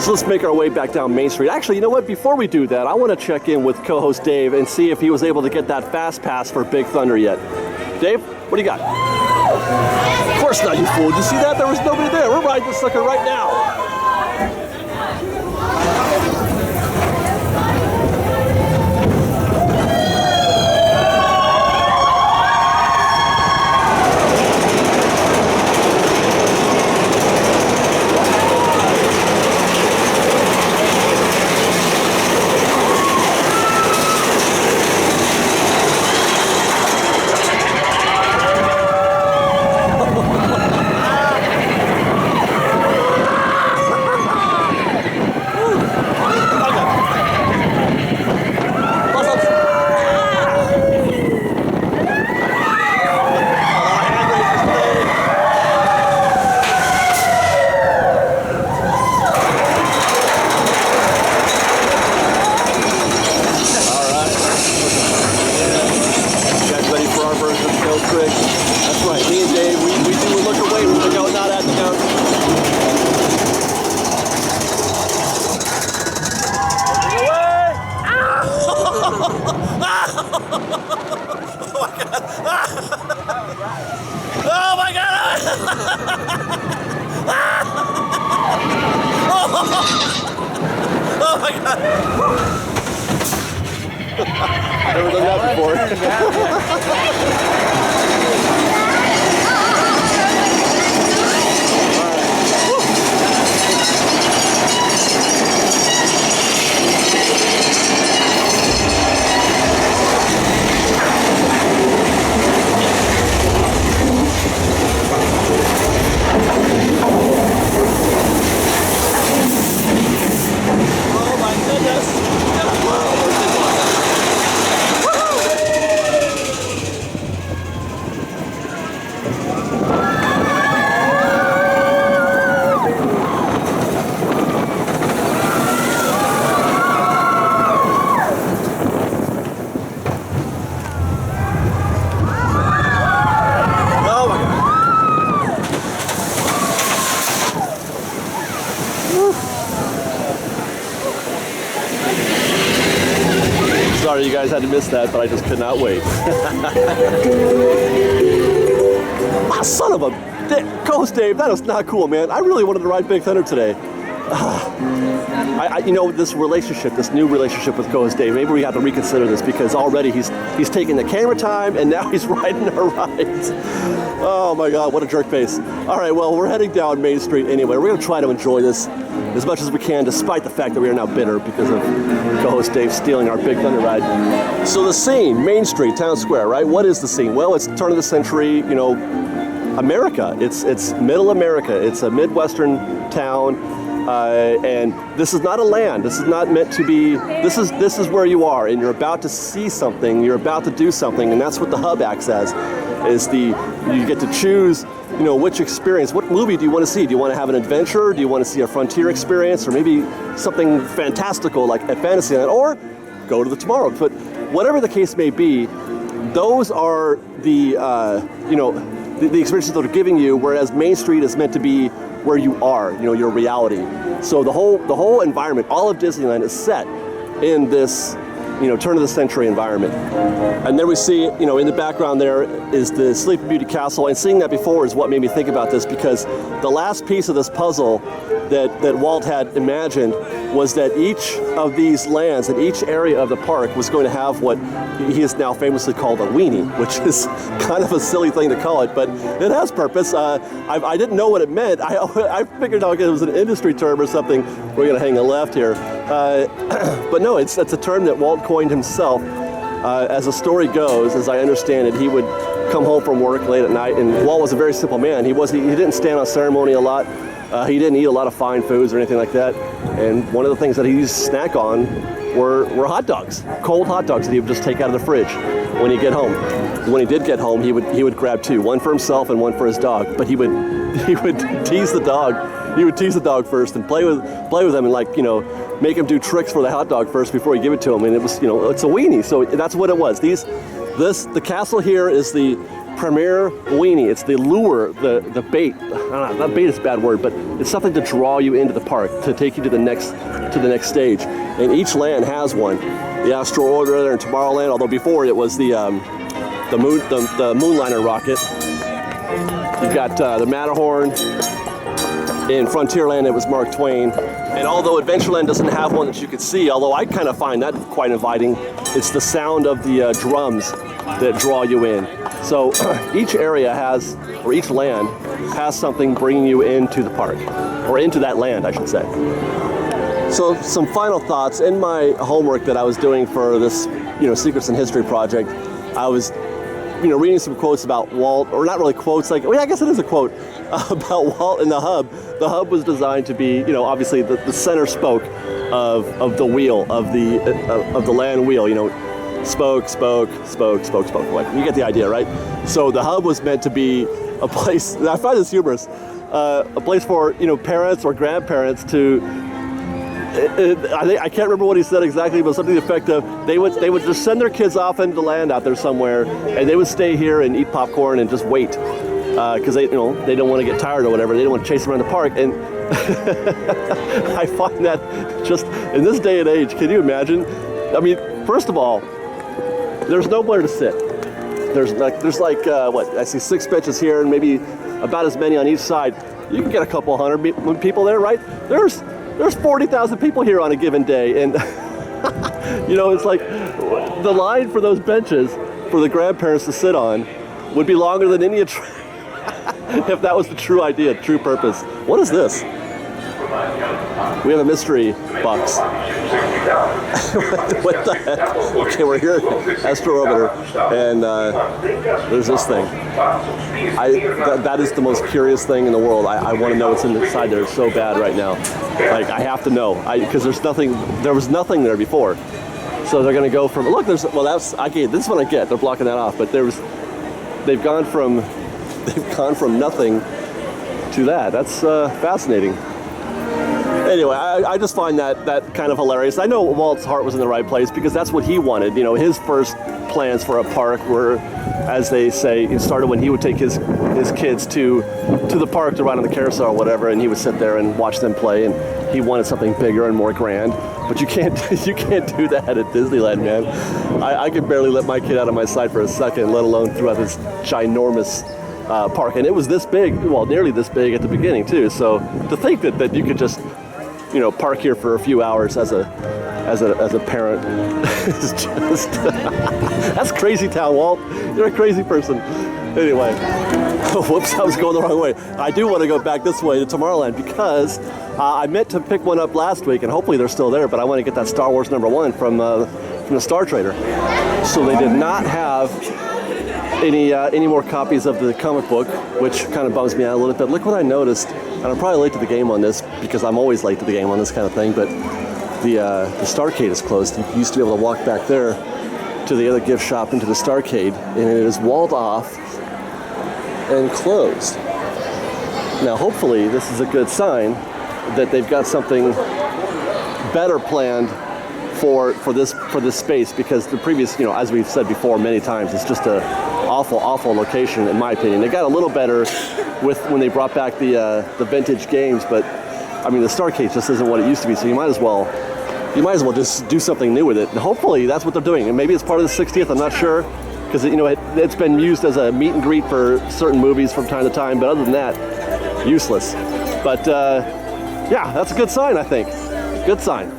So let's make our way back down Main Street. Actually, you know what? Before we do that, I want to check in with co-host Dave and see if he was able to get that fast pass for Big Thunder yet. Dave, what do you got? Of course not, you fool. Did you see that? There was nobody there. We're riding this sucker right now. Never done that before. Oh my goodness! Sorry you guys had to miss that, but I just could not wait. Ah, son of a co-host Dave, that is not cool, man. I really wanted to ride Big Thunder today. You know, this relationship, this new relationship with co-host Dave, maybe we have to reconsider this because already he's taking the camera time and now he's riding our rides. Oh my God, what a jerk face. All right, well, we're heading down Main Street anyway. We're gonna try to enjoy this as much as we can, despite the fact that we are now bitter because of co-host Dave stealing our Big Thunder ride. So the scene, Main Street, Town Square, right? What is the scene? Well, it's turn of the century, you know, America. It's middle America. It's a Midwestern town, and this is not a land. This is not meant to be. This is where you are, and you're about to see something. You're about to do something, and that's what the hub acts as. You get to choose, you know, which experience. What movie do you want to see? Do you want to have an adventure? Do you want to see a frontier experience, or maybe something fantastical like at Fantasyland, or go to the tomorrow? But whatever the case may be, those are the the experiences that are giving you. Whereas Main Street is meant to be where you are, you know, your reality. So the whole environment, all of Disneyland is set in this, you know, turn of the century environment. And then we see, you know, in the background there is the Sleeping Beauty Castle, and seeing that before is what made me think about this, because the last piece of this puzzle that Walt had imagined was that each of these lands and each area of the park was going to have what he has now famously called a weenie, which is kind of a silly thing to call it, but it has purpose. I didn't know what it meant. I figured out it was an industry term or something. We're going to hang a left here. But no, it's a term that Walt coined himself. As the story goes, as I understand it, he would come home from work late at night, and Walt was a very simple man. He didn't stand on ceremony a lot. He didn't eat a lot of fine foods or anything like that. And one of the things that he used to snack on were hot dogs, cold hot dogs that he would just take out of the fridge when he'd get home. When he did get home, he would grab two, one for himself and one for his dog. But he would tease the dog. He would tease the dog first and play with him, and, like, you know, make him do tricks for the hot dog first before he give it to him. And it was, you know, it's a weenie. So that's what it was. The castle here is the Premier Weenie. It's the lure, the bait. I don't know, not bait is a bad word, but it's something to draw you into the park, to take you to the next stage. And each land has one. The Astro Orbiter there in Tomorrowland, although before it was the Moonliner rocket. You've got the Matterhorn. In Frontierland, it was Mark Twain. And although Adventureland doesn't have one that you could see, although I kind of find that quite inviting, it's the sound of the drums that draw you in. So each area has, or each land has something bringing you into the park, or into that land, I should say. So some final thoughts. In my homework that I was doing for this, Secrets in History project, I was, reading some quotes about Walt, or not really quotes, like, I guess it is a quote about Walt and the hub. The hub was designed to be, obviously the center spoke of the wheel, of the land wheel, spoke. Like, you get the idea, right? So the hub was meant to be a place, I find this humorous, a place for, parents or grandparents to, I can't remember what he said exactly, but something to the effect of they would just send their kids off into the land out there somewhere, and they would stay here and eat popcorn and just wait, because they don't want to get tired or whatever. They don't want to chase around the park. And I find that just in this day and age, can you imagine? I mean, first of all, there's nowhere to sit. There's like what, I see 6 benches here and maybe about as many on each side. You can get a couple hundred people there, right? There's 40,000 people here on a given day, and it's like the line for those benches for the grandparents to sit on would be longer than any if that was the true idea, true purpose. What is this? We have a mystery box. What the heck? Okay, we're here at Astro Orbiter, and there's this thing. That is the most curious thing in the world. I want to know what's inside there so bad right now. Like, I have to know, because there was nothing there before. So they're going to go from, look, this one I get, they're blocking that off, but they've gone from nothing to that. That's fascinating. Anyway, I just find that kind of hilarious. I know Walt's heart was in the right place, because that's what he wanted. His first plans for a park were, as they say, it started when he would take his kids to the park to ride on the carousel or whatever, and he would sit there and watch them play, and he wanted something bigger and more grand. But you can't do that at Disneyland, man. I could barely let my kid out of my sight for a second, let alone throughout this ginormous park. And it was this big, well, nearly this big at the beginning too. So to think that you could just, park here for a few hours as a parent is just that's crazy town, Walt. You're a crazy person. Anyway, whoops, I was going the wrong way. I do want to go back this way to Tomorrowland, because I meant to pick one up last week, and hopefully they're still there, but I want to get that Star Wars #1 from the Star Trader. So they did not have any more copies of the comic book, which kind of bums me out a little bit. Look what I noticed, and I'm probably late to the game on this, because I'm always late to the game on this kind of thing, but the Starcade is closed. You used to be able to walk back there to the other gift shop into the Starcade, and it is walled off and closed. Now hopefully this is a good sign that they've got something better planned for this space, because the previous, as we've said before many times, it's just a awful location in my opinion. They got a little better when they brought back the vintage games, but I mean the Starcade just isn't what it used to be. So you might as well just do something new with it. And hopefully that's what they're doing. And maybe it's part of the 60th. I'm not sure, because it's been used as a meet and greet for certain movies from time to time. But other than that, useless. But yeah, that's a good sign, I think. Good sign.